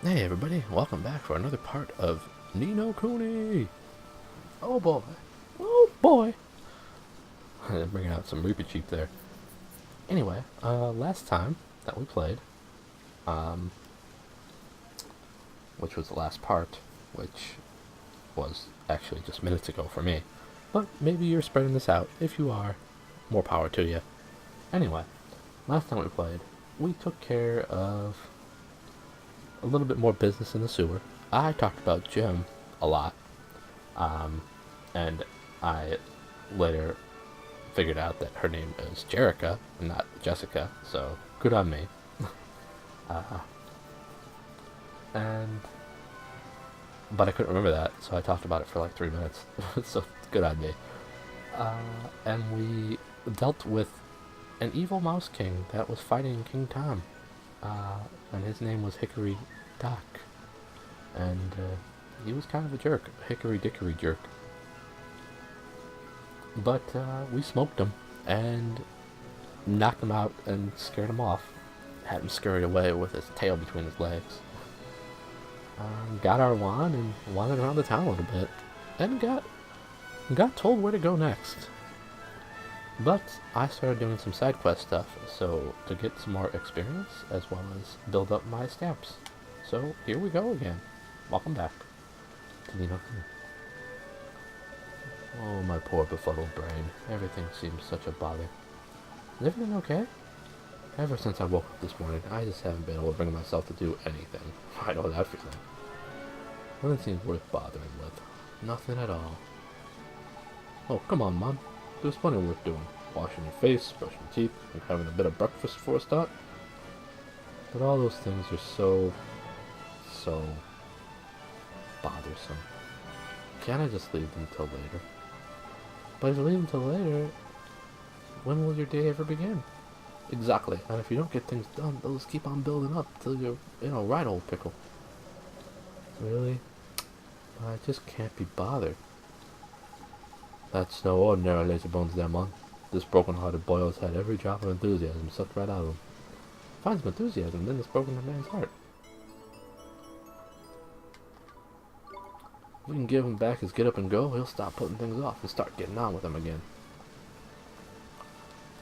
Hey everybody, welcome back for another part of Nino Kuni! Oh boy. Oh boy! Bringing out some Reaper Cheap there. Anyway, last time that we played, um, which was the last part, which was actually just minutes ago for me. But maybe you're spreading this out. If you are, more power to you. Anyway, last time we played, we took care of a little bit more business in the sewer. I talked about Jim a lot. Um, and I later figured out that her name is Jerica and not Jessica, so good on me. Uh, and but I couldn't remember that, so I talked about it for like 3 minutes. So good on me. And we dealt with an evil mouse king that was fighting King Tom, and his name was Hickory Dock, and he was kind of a jerk, Hickory Dickory jerk. But we smoked him and knocked him out and scared him off. Had him scurried away with his tail between his legs. Got our wand and wandered around the town a little bit, and got told where to go next. But I started doing some side quest stuff, so to get some more experience as well as build up my stamps. So here we go again. Welcome back to Nino. Oh, my poor befuddled brain. Everything seems such a bother. Is everything okay? Ever since I woke up this morning, I just haven't been able to bring myself to do anything. I know that feeling. Nothing seems worth bothering with. Nothing at all. Oh, come on, Mom. There's plenty worth doing. Washing your face, brushing teeth, and having a bit of breakfast before a start. But all those things are so bothersome. Can't I just leave them till later? But if you leave them till later, when will your day ever begin? Exactly. And if you don't get things done, they'll just keep on building up till you're, right, old pickle. Really? I just can't be bothered. That's no ordinary lazy bones there, Mon. This broken-hearted boy has had every drop of enthusiasm sucked right out of him. Find some enthusiasm in this broken man's heart. If we can give him back his get up and go, he'll stop putting things off and start getting on with them again.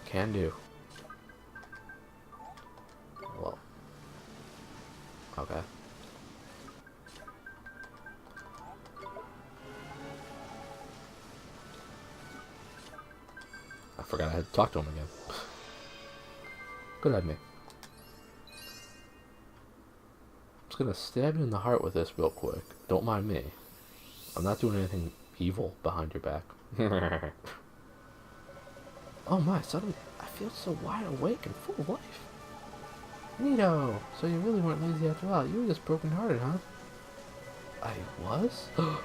Can do. Well. Okay. I forgot I had to talk to him again. Good at me. I'm just gonna stab you in the heart with this real quick. Don't mind me. I'm not doing anything evil behind your back. Oh my, suddenly I feel so wide awake and full of life. Neato! So you really weren't lazy after all. You were just broken-hearted, huh? I was? Oh,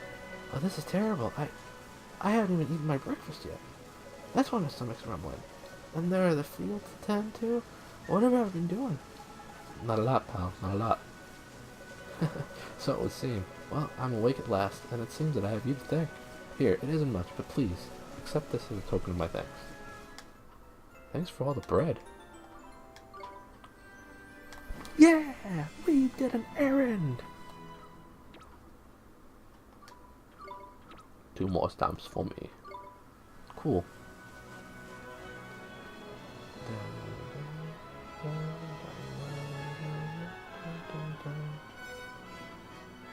this is terrible. I haven't even eaten my breakfast yet. That's why my stomach's rumbling. And there are the fields to tend to. What have I been doing? Not a lot, pal. Not a lot. So it would seem. Well, I'm awake at last, and it seems that I have you to thank. Here, it isn't much, but please, accept this as a token of my thanks. Thanks for all the bread. Yeah! We did an errand! 2 more stamps for me. Cool.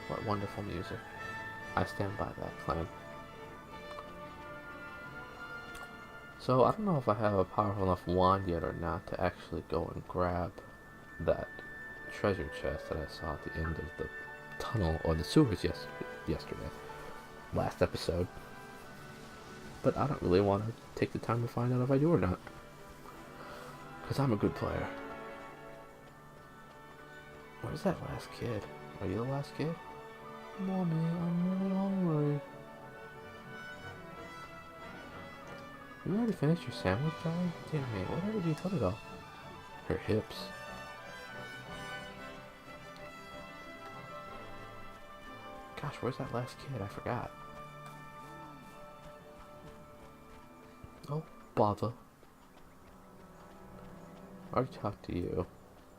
What wonderful music. I stand by that claim. So, I don't know if I have a powerful enough wand yet or not to actually go and grab that treasure chest that I saw at the end of the tunnel or the sewers yesterday. Last episode. But I don't really want to take the time to find out if I do or not. Because I'm a good player. Where's that last kid? Are you the last kid? Mommy, I'm really hungry. You already finished your sandwich, Charlie? Damn me, whatever did you put it on? Her hips. Gosh, where's that last kid? I forgot. Oh, bother. I already talked to you.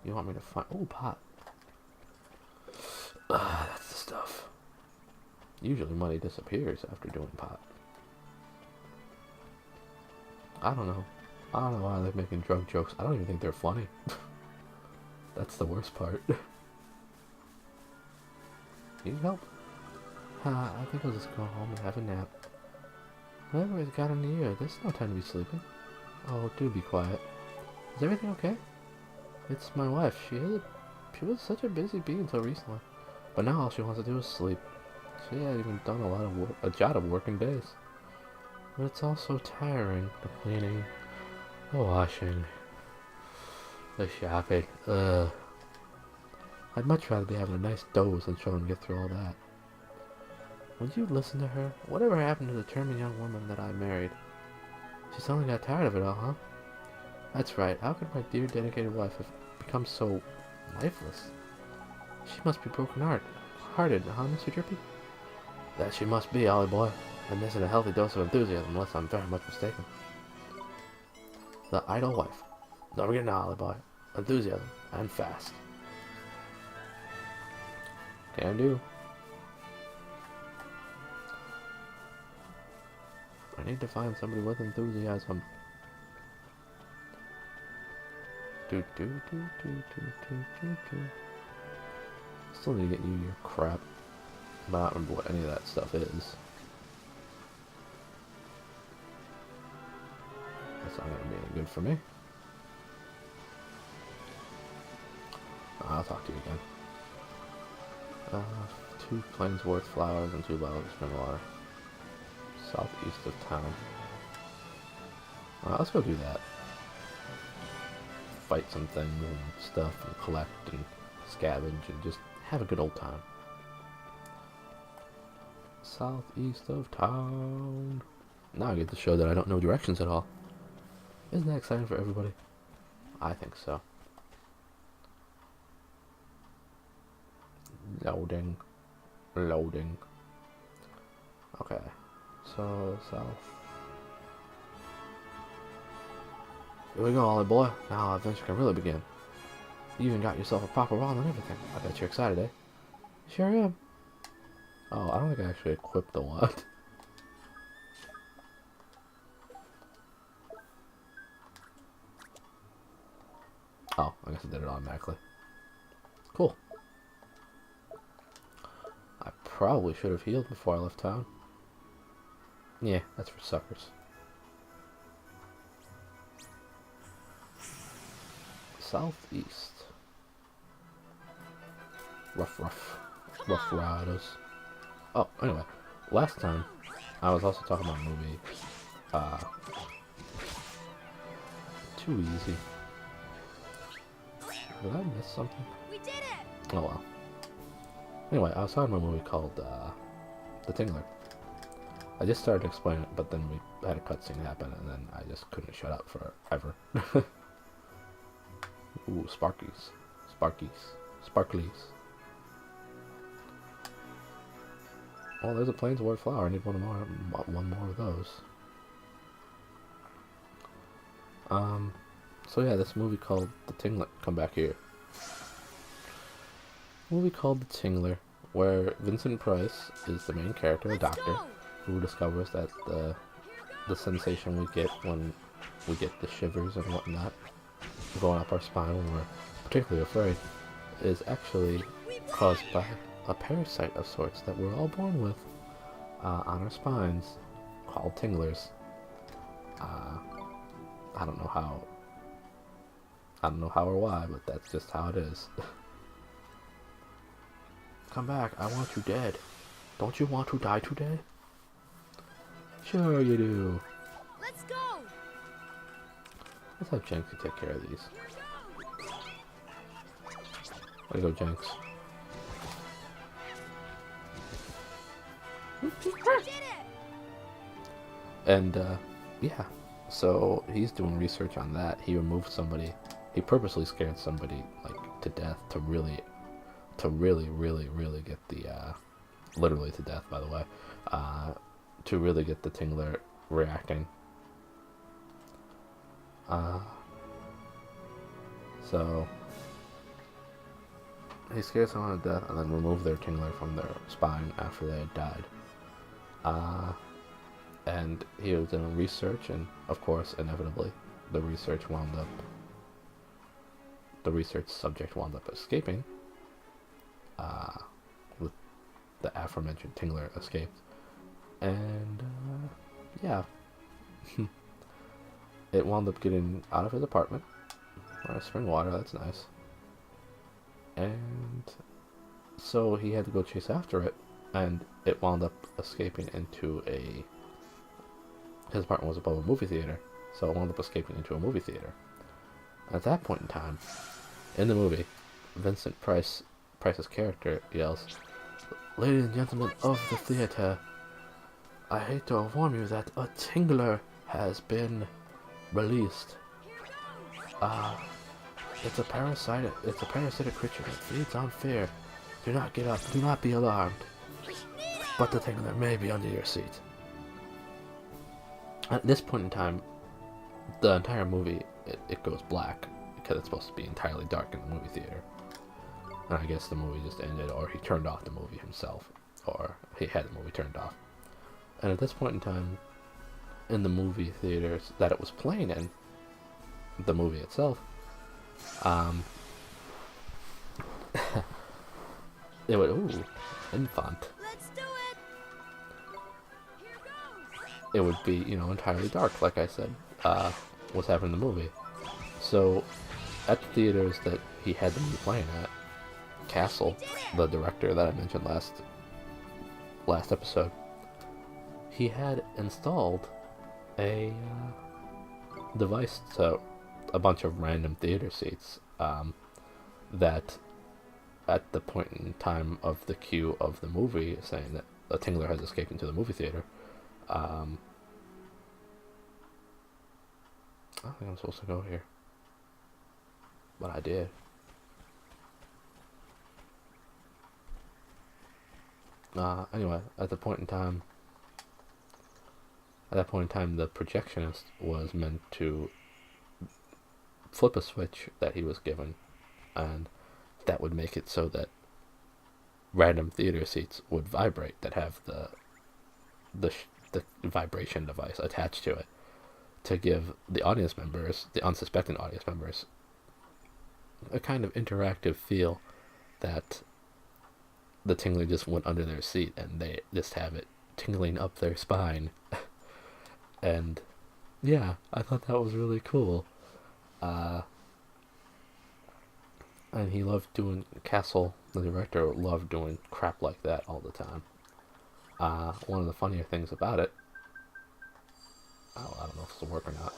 You want me to find... Oh, pot. That's the stuff. Usually money disappears after doing pot. I don't know. I don't know why they're making drug jokes. I don't even think they're funny. That's the worst part. Need help? I think I'll just go home and have a nap. Whatever has got in the ear, there's no time to be sleeping. Oh, do be quiet. Is everything okay? It's my wife. She was such a busy bee until recently. But now all she wants to do is sleep. She hasn't even done a job of working days. But it's all so tiring. The cleaning, the washing, the shopping. I'd much rather be having a nice doze than trying to get through all that. Would you listen to her? Whatever happened to the determined young woman that I married? She suddenly got tired of it all, huh? That's right. How could my dear dedicated wife have become so lifeless? She must be broken-hearted, huh, Mr. Drippy? That she must be, Ollie boy. And missing a healthy dose of enthusiasm, unless I'm very much mistaken. The idle wife. Don't forget now, Ollie boy. Enthusiasm, and fast. Can do. I need to find somebody with enthusiasm. Still need to get you your crap. But I don't remember what any of that stuff is. That's not gonna be any good for me. I'll talk to you again. 2 Plainsworth flowers and 2 bottles of spring water. Southeast of town. Let's go do that. Fight some things and stuff and collect and scavenge and just have a good old time. Southeast of town. Now I get to show that I don't know directions at all. Isn't that exciting for everybody? I think so. Loading. Loading. Okay. So, south. Here we go, Ollie boy. Now our adventure can really begin. You even got yourself a proper wand and everything. I bet you're excited, eh? Sure am. Oh, I don't think I actually equipped the wand. Oh, I guess it did it automatically. Cool. I probably should have healed before I left town. Yeah, that's for suckers. Southeast. Rough riders. Oh, anyway. Last time, I was also talking about a movie. Too easy. Did I miss something? We did it! Oh well. Anyway, I was talking about a movie called The Tingler. I just started to explain it, but then we had a cutscene happen, and then I just couldn't shut up forever. Ooh, Sparkies. Sparklies. Oh, there's a Plainsworth flower. I need one more of those. So yeah, this movie called The Tingler. Come back here. Movie called The Tingler, where Vincent Price is the main character, a doctor, who discovers that the sensation we get when we get the shivers and whatnot going up our spine when we're particularly afraid is actually caused by a parasite of sorts that we're all born with on our spines called tinglers. I don't know how or why, but that's just how it is. Come back, I want you dead. Don't you want to die today? Sure you do. Let's go. Let's have Jenks take care of these. Way to go, Jenks. We did it. And yeah, so he's doing research on that. He removed somebody. He purposely scared somebody like to death to really get the literally to death, by the way, to really get the Tingler reacting. So he scared someone to death and then removed their tingler from their spine after they had died. And he was doing research, and of course, inevitably, the research subject wound up escaping. With the aforementioned tingler escaped, and yeah, it wound up getting out of his apartment. Spring water, that's nice. And so he had to go chase after it, and it wound up escaping into his apartment was above a movie theater, so it wound up escaping into a movie theater. At that point in time, in the movie, Vincent Price's character yells, "Ladies and gentlemen of the theater, I hate to inform you that a tingler has been released. It's a parasitic creature that feeds on fear. Do not get up, do not be alarmed. But the tingler may be under your seat." At this point in time, the entire movie, it goes black, because it's supposed to be entirely dark in the movie theater. And I guess the movie just ended, or he turned off the movie himself, or he had the movie turned off. And at this point in time, in the movie theaters that it was playing in, the movie itself, it would, infant. Let's do it. Here goes. It would be, entirely dark, like I said, what's happening in the movie. So, at the theaters that he had the movie playing at, Castle, the director that I mentioned last episode, he had installed a device to a bunch of random theater seats that at the point in time of the cue of the movie saying that a tingler has escaped into the movie theater, I don't think I'm supposed to go here, but I did. Anyway, at that point in time, the projectionist was meant to flip a switch that he was given, and that would make it so that random theater seats would vibrate, that have the vibration device attached to it, to give the audience members, the unsuspecting audience members, a kind of interactive feel that the tingler just went under their seat and they just have it tingling up their spine. And yeah, I thought that was really cool. And he loved doing, Castle, the director, loved doing crap like that all the time. One of the funnier things about it, I don't know if this will work or not.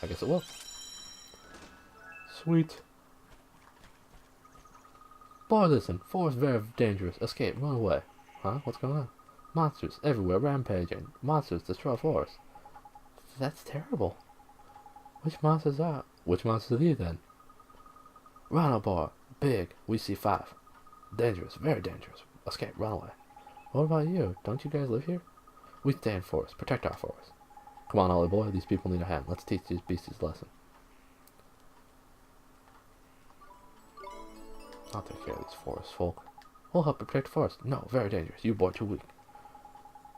I guess it will. Sweet. Boy, listen, forest very dangerous. Escape, run away. Huh? What's going on? Monsters everywhere rampaging. Monsters destroy forest. That's terrible. Which monsters are these then? Rhino boar, big, we see 5. Dangerous, very dangerous. Escape, run away. What about you? Don't you guys live here? We stay in forest, protect our forest. Come on, Ollie boy, these people need a hand. Let's teach these beasties a lesson. I'll take care of these forest folk. We'll help protect the forest. No, very dangerous. You boy too weak.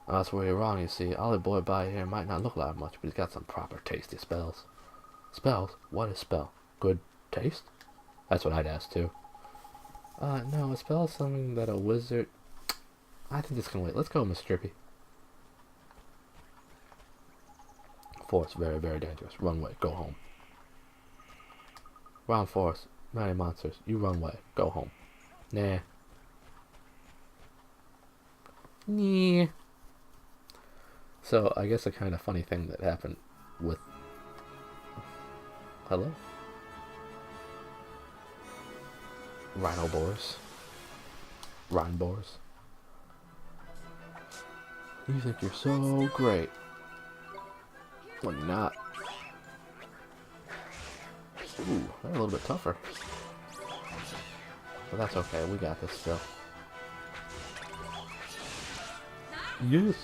That's where you're wrong, you see. Ollie boy by here might not look like much, but he's got some proper tasty spells. Spells? What is spell? Good taste? That's what I'd ask too. No, a spell is something that a wizard... I think this can wait. Let's go, Miss Drippy. Forest, very, very dangerous. Run away. Go home. Round forest. Many monsters. You run away. Go home. Nah. Nah. So, I guess a kind of funny thing that happened with... Hello? Rhino boars. Rhine boars. You think you're so great. Well, you're not. Ooh, they're a little bit tougher. But that's okay, we got this still. Yes!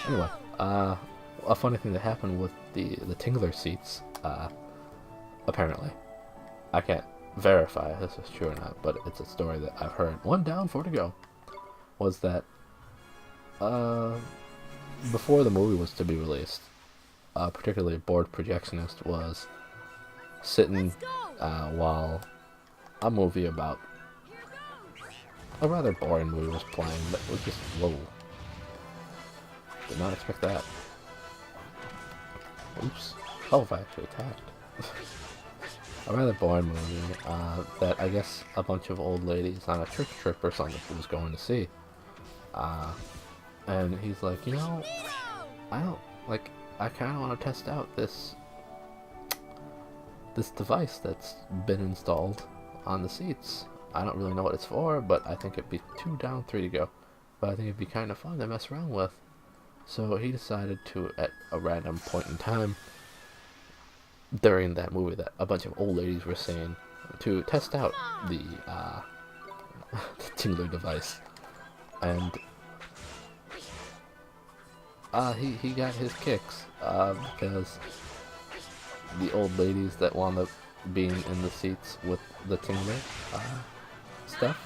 Anyway, a funny thing that happened with the Tingler seats, apparently. I can't verify if this is true or not, but it's a story that I've heard. One down, four to go. Was that before the movie was to be released, particularly a bored projectionist was sitting while a movie about a rather boring movie was playing that was just whoa. Did not expect that. Oops. Oh, I actually attacked. A rather boring movie that I guess a bunch of old ladies on a church trip or something was going to see. And he's like, you know, I don't, like, I kind of want to test out this device that's been installed on the seats. I don't really know what it's for, but I think it'd be 2 down, 3 to go. But I think it'd be kind of fun to mess around with. So he decided to, at a random point in time during that movie that a bunch of old ladies were seeing, to test out the, the Tingler device. And he got his kicks because the old ladies that wound up being in the seats with the Tingler stuff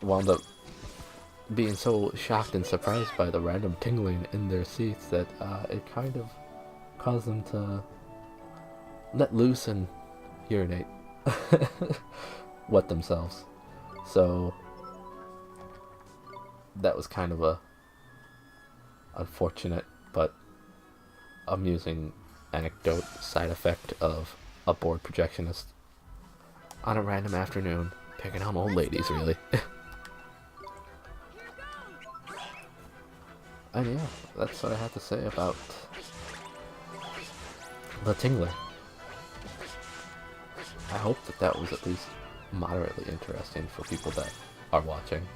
wound up being so shocked and surprised by the random tingling in their seats that it kind of caused them to let loose and urinate, wet themselves. So that was kind of a unfortunate but amusing anecdote side effect of a bored projectionist on a random afternoon picking on old ladies, really. And yeah, that's what I have to say about the Tingler. I hope that was at least moderately interesting for people that are watching.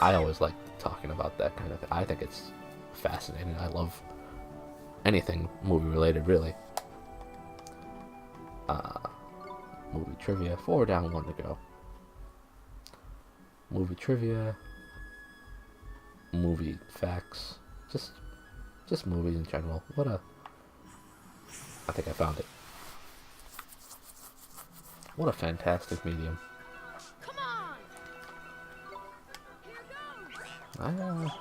I always like talking about that kind of thing. I think it's fascinating. I love anything movie related, really. Movie trivia, 4 down, 1 to go. Movie trivia, movie facts, just movies in general. I think I found it. What a fantastic medium. Come on.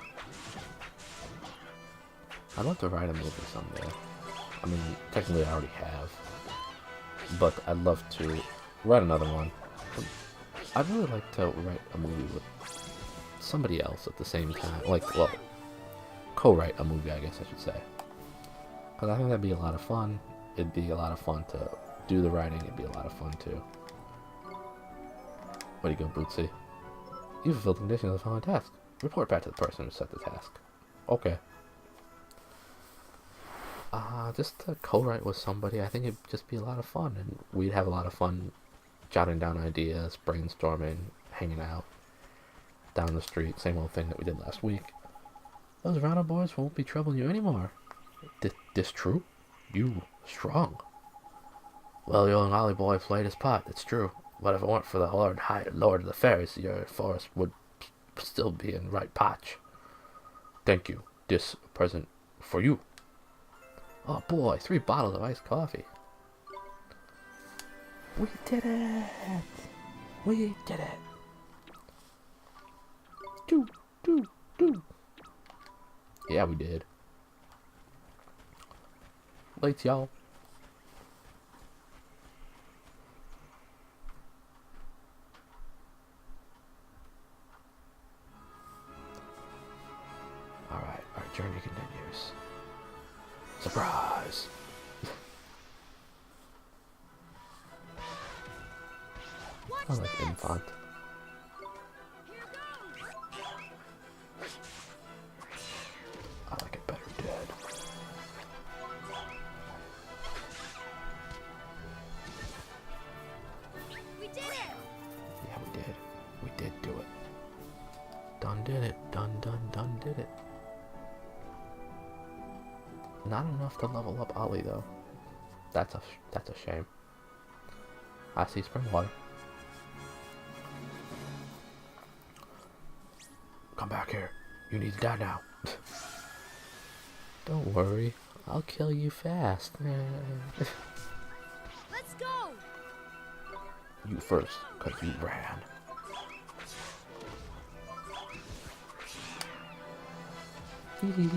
I'd love to write a movie someday. I mean, technically I already have, but I'd love to write another one. I'd really like to write a movie with somebody else at the same time. Like, well, co-write a movie, I guess I should say. Because I think that'd be a lot of fun. It'd be a lot of fun to do the writing. It'd be a lot of fun too. Way to go, Bootsy. You fulfilled the conditions of the following task. Report back to the person who set the task. Okay. Just to co-write with somebody, I think it'd just be a lot of fun, and we'd have a lot of fun jotting down ideas, brainstorming, hanging out down the street, same old thing that we did last week. Those roundup boys won't be troubling you anymore. This true? You strong. Well, young Ollie boy played his part, it's true. But if it weren't for the high lord of the fairies, your forest would still be in right patch. Thank you. This present for you. Oh boy, 3 bottles of iced coffee. We did it! We did it! Do. Yeah, we did. Late, y'all. Alright, our journey continues. Surprise! I like Infant. I like it better dead. We did it. Yeah, we did. We did do it. Done did it. Done did it. Not enough to level up Ollie though. That's a shame. I see spring water. Come back here. You need to die now. Don't worry. I'll kill you fast. Let's go. You first, because you ran. We did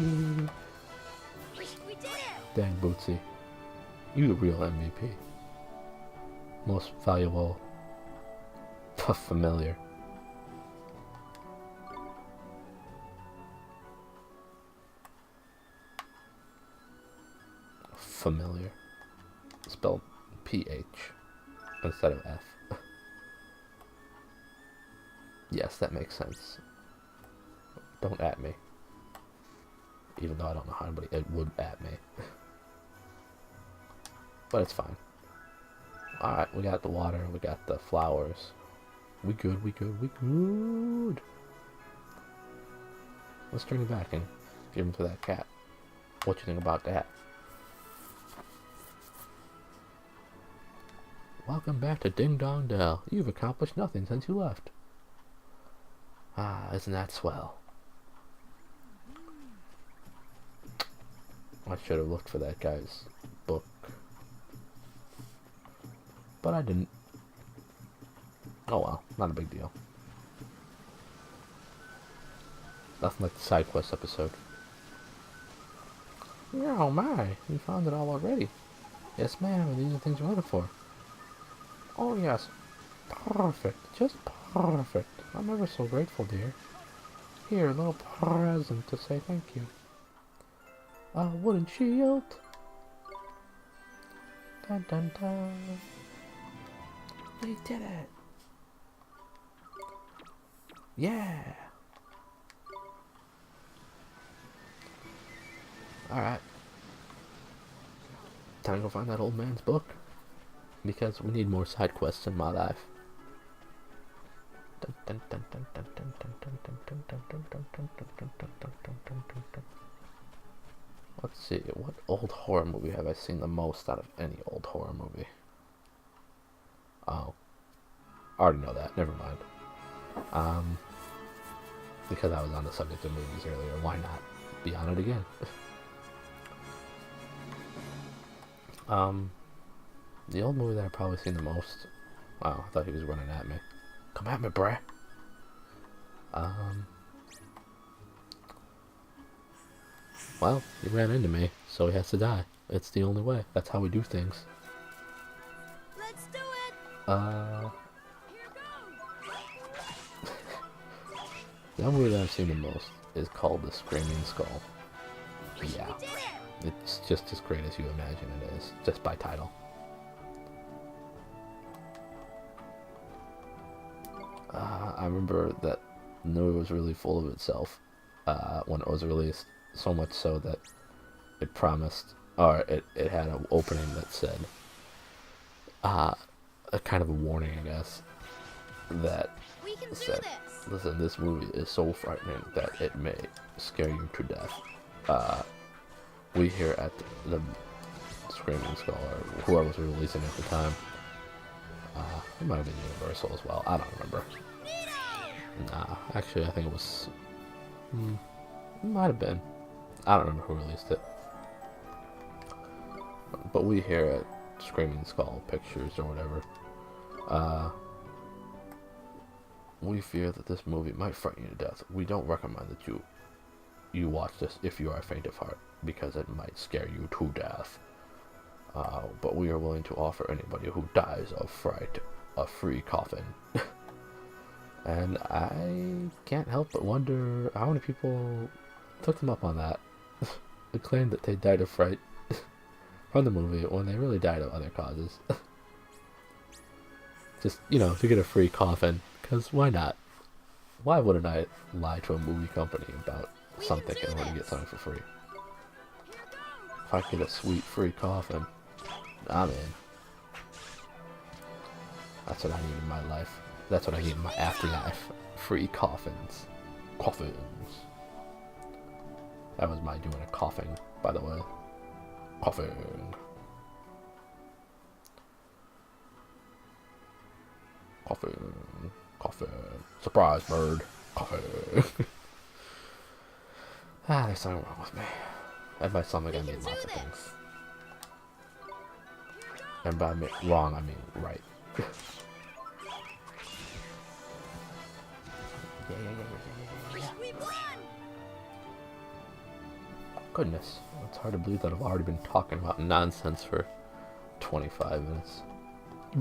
it! Dang, Bootsy. You the real MVP. Most valuable. Familiar. Familiar. Spelled PH instead of F. Yes, that makes sense. Don't at me. Even though I don't know how anybody it would at me. But it's fine. Alright, we got the water, we got the flowers. We good, we good, we good. Let's turn it back and give him to that cat. What you think about that? Welcome back to Ding Dong Dell. You've accomplished nothing since you left. Ah, isn't that swell? I should have looked for that guy's book. But I didn't. Oh well, not a big deal. Nothing like the Sidequests episode. Oh my, you found it all already. Yes ma'am, these are things you're looking for. Oh yes, perfect, just perfect. I'm ever so grateful, dear. Here, a little present to say thank you. A wooden shield. Dun dun dun. We did it. Yeah. Alright. Time to go find that old man's book. Because we need more side quests in my life. Let's see, what old horror movie have I seen the most out of any old horror movie? Oh. I already know that, never mind. Because I was on the subject of movies earlier, why not be on it again? The old movie that I've probably seen the most. Wow, I thought he was running at me. Come at me, bruh. Well, he ran into me, so he has to die. It's the only way. That's how we do things. Let's do it! The Here movie that I've seen the most is called The Screaming Skull. Yeah. goes! We did it! It's just as great as you imagine it is, just by title. I remember that the movie was really full of itself when it was released, so much so that it promised, or it had an opening that said, a kind of a warning, I guess, that We can do said, this! listen, this movie is so frightening that it may scare you to death. We here at the Screaming Skull, or whoever was releasing it at the time, it might have been Universal as well, I don't remember. Nah, actually I think it was, it might have been. I don't remember who released it. But we here at Screaming Skull Pictures or whatever, we fear that this movie might frighten you to death. We don't recommend that you watch this if you are faint of heart, because it might scare you to death. But we are willing to offer anybody who dies of fright a free coffin. And I can't help but wonder how many people took them up on that. They claimed that they died of fright from the movie when they really died of other causes. Just, to get a free coffin, because why not? Why wouldn't I lie to a movie company about something in order to get something for free? If I get a sweet free coffin, I'm in. That's what I need in my life. That's what I need in my afterlife. Free coffins. Coffins. That was my doing a coughing, by the way. Coughing. Coughing. Coughing. Surprise, bird. Coughing. There's something wrong with me. And by something I mean lots of things. And by wrong, I mean right. goodness. It's hard to believe that I've already been talking about nonsense for 25 minutes.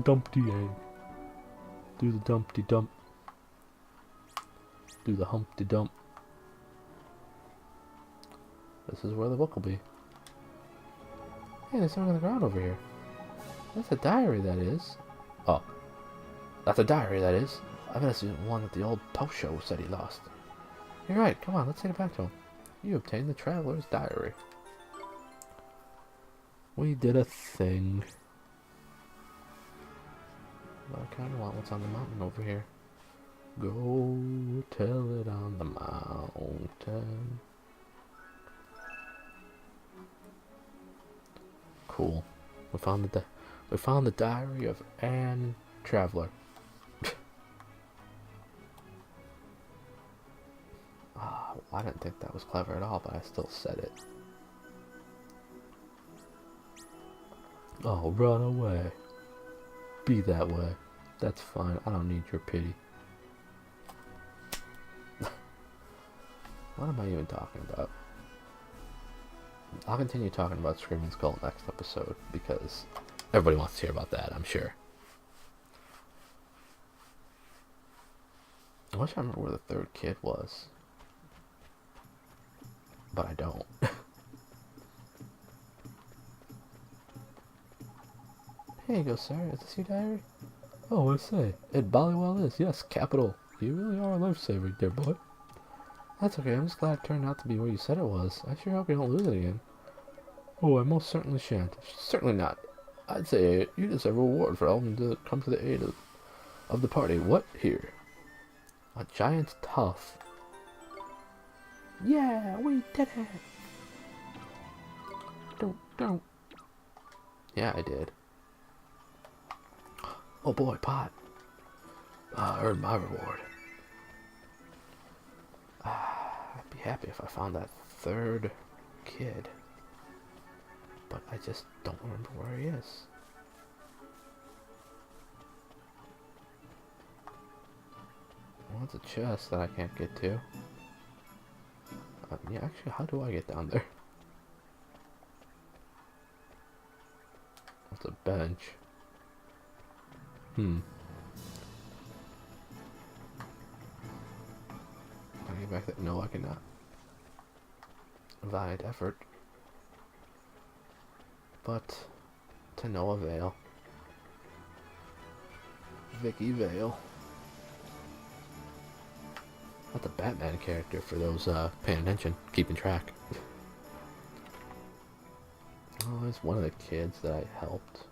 Dumpty egg. Do the dumpty dump. Do the humpty dump. This is where the book will be. Hey, there's something on the ground over here. That's a diary, that is. Oh. That's a diary, that is. I bet it's the one that the old post show said he lost. You're right. Come on, let's take it back to him. You obtained the traveler's diary. We did a thing. But I kind of want what's on the mountain over here. Go tell it on the mountain. Cool. We found the diary of Anne Traveler. I didn't think that was clever at all, but I still said it. Oh, run away. Be that way. That's fine. I don't need your pity. What am I even talking about? I'll continue talking about Screaming Skull next episode, because everybody wants to hear about that, I'm sure. I wish I remember where the third kid was. But I don't. Here you go, sir. Is this your diary? Oh, I say. It Bollywell is. Yes, capital. You really are a lifesaver, dear boy. That's okay. I'm just glad it turned out to be where you said it was. I sure hope you don't lose it again. Oh, I most certainly shan't. Certainly not. I'd say you deserve a reward for helping to come to the aid of the party. What? Here. A giant's tough. Yeah, we did it! Don't. Yeah, I did. Oh boy, pot. I earned my reward. I'd be happy if I found that third kid. But I just don't remember where he is. Well, it's a chest that I can't get to. Yeah, actually, how do I get down there? It's a bench. Can I get back there? No, I cannot. Valiant effort. But to no avail. Vicky Vale. That's a Batman character for those paying attention, keeping track. Oh, it's one of the kids that I helped.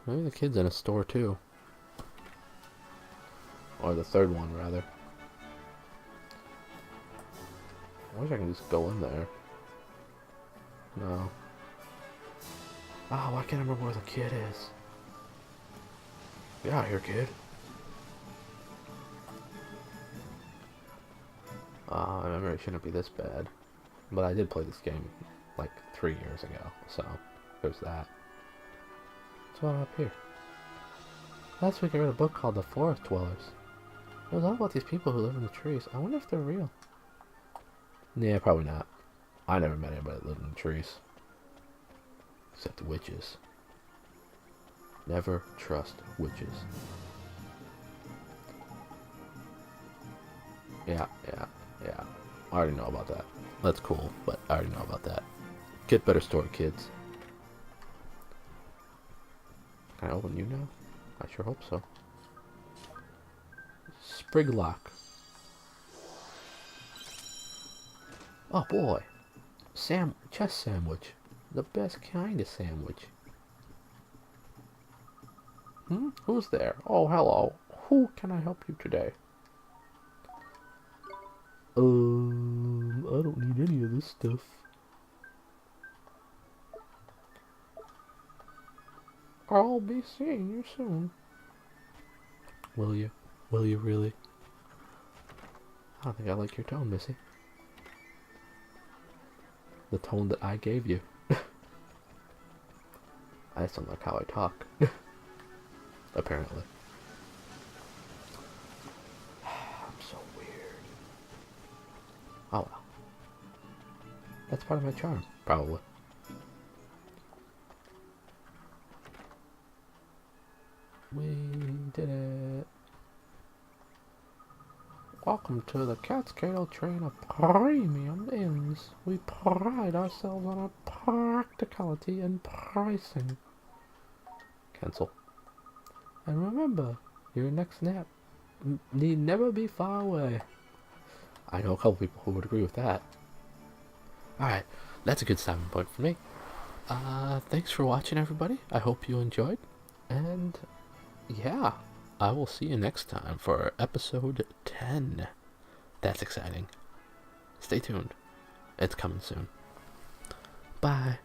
Maybe the kid's in a store too. Or the third one, rather. I wish I could just go in there. No. Oh, why can't I remember where the kid is? Get out of here, kid. I remember it shouldn't be this bad. But I did play this game like 3 years ago, so there's that. What's going on up here? Last week I read a book called The Forest Dwellers. It was all about these people who live in the trees. I wonder if they're real. Yeah, probably not. I never met anybody that lived in the trees. Except the witches. Never trust witches. Yeah. I already know about that. That's cool, but I already know about that. Get better story, kids. Can I open you now? I sure hope so. Spriglock. Oh boy. Chest sandwich. The best kind of sandwich. Who's there? Oh, hello. Who can I help you today? I don't need any of this stuff. I'll be seeing you soon. Will you? Will you really? I don't think I like your tone, Missy. The tone that I gave you. I just don't like how I talk. Apparently. I'm so weird. Oh well. That's part of my charm, probably. We did it. Welcome to the Catskill train of premium inns. We pride ourselves on our practicality and pricing. Cancel. And remember, your next nap need never be far away. I know a couple people who would agree with that. Alright, that's a good stopping point for me. Thanks for watching, everybody. I hope you enjoyed. And yeah, I will see you next time for episode 10. That's exciting. Stay tuned. It's coming soon. Bye.